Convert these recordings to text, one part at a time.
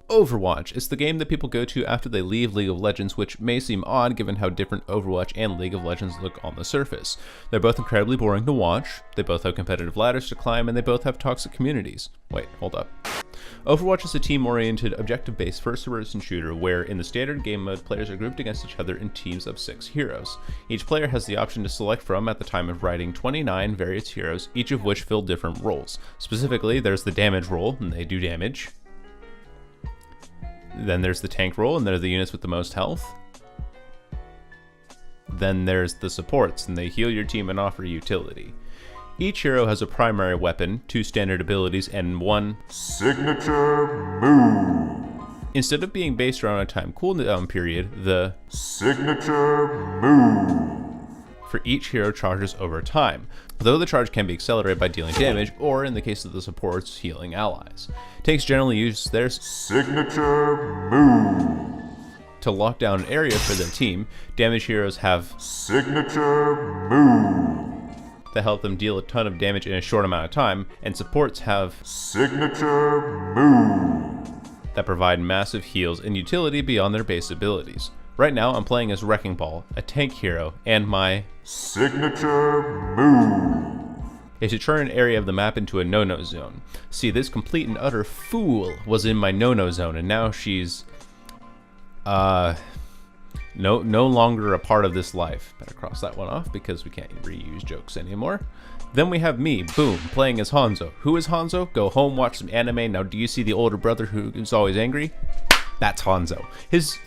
Overwatch is the game that people go to after they leave League of Legends, which may seem odd given how different Overwatch and League of Legends look on the surface. They're both incredibly boring to watch, they both have competitive ladders to climb, and they both have toxic communities. Wait, hold up. Overwatch is a team-oriented, objective-based first-person shooter where, in the standard game mode, players are grouped against each other in teams of 6 heroes. Each player has the option to select from at the time of writing 29 various heroes, each of which fill different roles. Specifically, there's the damage role, and they do damage. Then there's the tank role, and they're the units with the most health. Then there's the supports, and they heal your team and offer utility. Each hero has a primary weapon, 2 standard abilities, and 1 signature move. Instead of being based around a time cooldown period, the signature move for each hero charges over time, though the charge can be accelerated by dealing damage, or in the case of the supports, healing allies. Tanks generally use their signature move to lock down an area for their team. Damage heroes have signature move that help them deal a ton of damage in a short amount of time, and supports have signature move that provide massive heals and utility beyond their base abilities. Right now, I'm playing as Wrecking Ball, a tank hero, and my signature move is to turn an area of the map into a no-no zone. See, this complete and utter fool was in my no-no zone, and now she's no longer a part of this life. Better cross that one off because we can't reuse jokes anymore. Then we have me, boom, playing as Hanzo. Who is Hanzo? Go home, watch some anime. Now, do you see the older brother who is always angry? That's Hanzo. His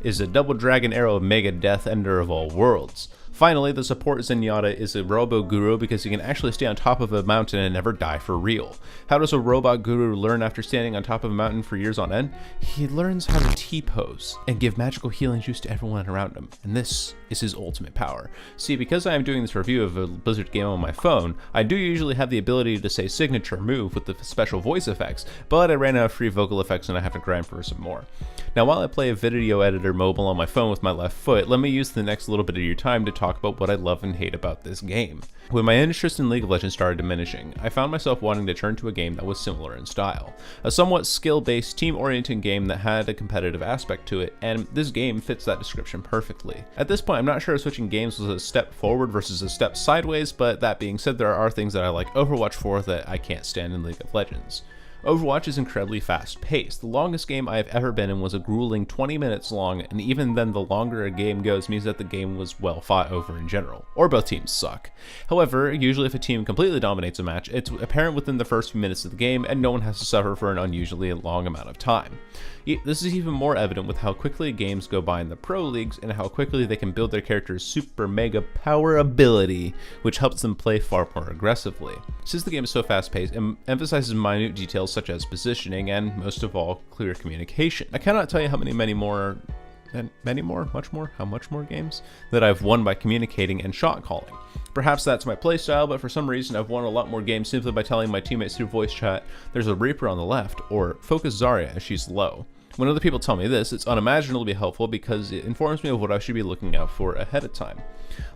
is a double dragon arrow of mega death ender of all worlds. Finally, the support Zenyatta is a robo guru because he can actually stay on top of a mountain and never die for real. How does a robot guru learn after standing on top of a mountain for years on end? He learns how to T-pose and give magical healing juice to everyone around him, and this is his ultimate power. See, because I am doing this review of a Blizzard game on my phone, I do usually have the ability to say signature move with the special voice effects, but I ran out of free vocal effects and I have to grind for some more. Now, while I play a video editor mobile on my phone with my left foot, let me use the next little bit of your time to talk about what I love and hate about this game. When my interest in League of Legends started diminishing, I found myself wanting to turn to a game that was similar in style. A somewhat skill-based, team-oriented game that had a competitive aspect to it, and this game fits that description perfectly. At this point, I'm not sure if switching games was a step forward versus a step sideways, but that being said, there are things that I like Overwatch for that I can't stand in League of Legends. Overwatch is incredibly fast-paced. The longest game I have ever been in was a grueling 20 minutes long, and even then the longer a game goes means that the game was well fought over in general, or both teams suck. However, usually if a team completely dominates a match, it's apparent within the first few minutes of the game, and no one has to suffer for an unusually long amount of time. This is even more evident with how quickly games go by in the pro leagues and how quickly they can build their character's super mega power ability, which helps them play far more aggressively. Since the game is so fast-paced, it emphasizes minute details such as positioning and, most of all, clear communication. I cannot tell you how many more games that I've won by communicating and shot calling. Perhaps that's my playstyle, but for some reason I've won a lot more games simply by telling my teammates through voice chat, "There's a Reaper on the left," or "Focus Zarya as she's low." When other people tell me this, it's unimaginably helpful because it informs me of what I should be looking out for ahead of time.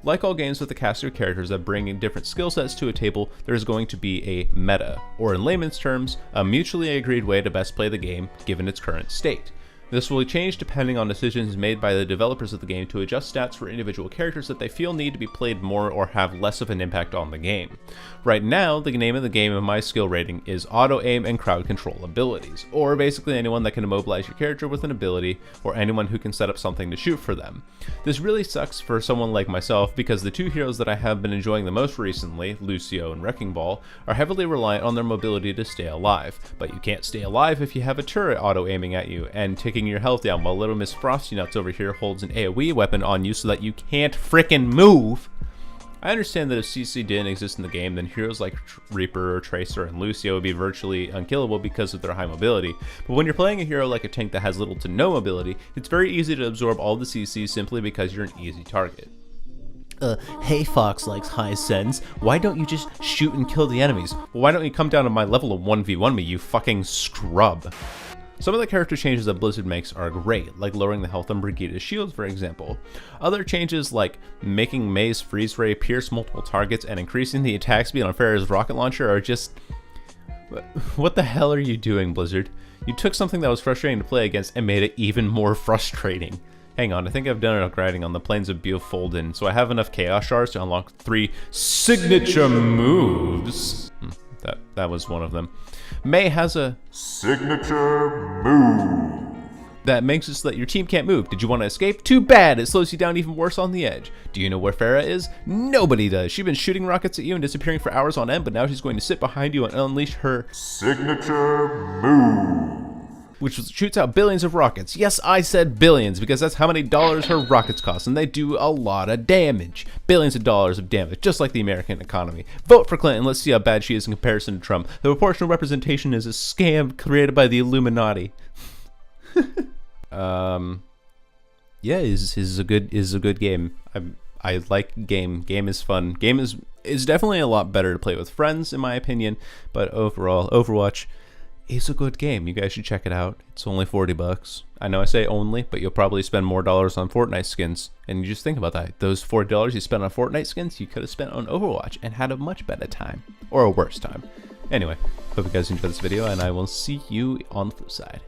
Like all games with a cast of characters that bring in different skill sets to a table, there's going to be a meta, or in layman's terms, a mutually agreed way to best play the game given its current state. This will change depending on decisions made by the developers of the game to adjust stats for individual characters that they feel need to be played more or have less of an impact on the game. Right now, the name of the game and my skill rating is auto aim and crowd control abilities, or basically anyone that can immobilize your character with an ability, or anyone who can set up something to shoot for them. This really sucks for someone like myself because the two heroes that I have been enjoying the most recently, Lucio and Wrecking Ball, are heavily reliant on their mobility to stay alive, but you can't stay alive if you have a turret auto aiming at you and ticking your health down while little Miss Frosty Nuts over here holds an AoE weapon on you so that you can't frickin' move. I understand that if CC didn't exist in the game, then heroes like Reaper, Tracer, and Lucio would be virtually unkillable because of their high mobility, but when you're playing a hero like a tank that has little to no mobility, it's very easy to absorb all the CC simply because you're an easy target. Hey Fox likes high sense, why don't you just shoot and kill the enemies? Well, why don't you come down to my level and 1v1 me, you fucking scrub? Some of the character changes that Blizzard makes are great, like lowering the health on Brigida's shield for example. Other changes like making Mei's freeze ray pierce multiple targets and increasing the attack speed on Pharah's rocket launcher are just What the hell are you doing, Blizzard? You took something that was frustrating to play against and made it even more frustrating. Hang on, I think I've done enough grinding on the plains of Beofolden, so I have enough Chaos Shards to unlock 3 signature moves. That was one of them. Mei has a signature move that makes it so that your team can't move. Did you want to escape? Too bad, it slows you down even worse on the edge. Do you know where Farah is? Nobody does. She's been shooting rockets at you and disappearing for hours on end, but now she's going to sit behind you and unleash her signature move, which shoots out billions of rockets. Yes, I said billions, because that's how many dollars her rockets cost, and they do a lot of damage. Billions of dollars of damage, just like the American economy. Vote for Clinton, let's see how bad she is in comparison to Trump. The proportional representation is a scam created by the Illuminati. Yeah, is a good game. I like Game is fun. Game is definitely a lot better to play with friends in my opinion, but overall Overwatch is a good game. You guys should check it out. It's only $40. I know I say only, but you'll probably spend more dollars on Fortnite skins. And you just think about that. Those $40 you spent on Fortnite skins, you could have spent on Overwatch and had a much better time, or a worse time. Anyway, hope you guys enjoyed this video, and I will see you on the flip side.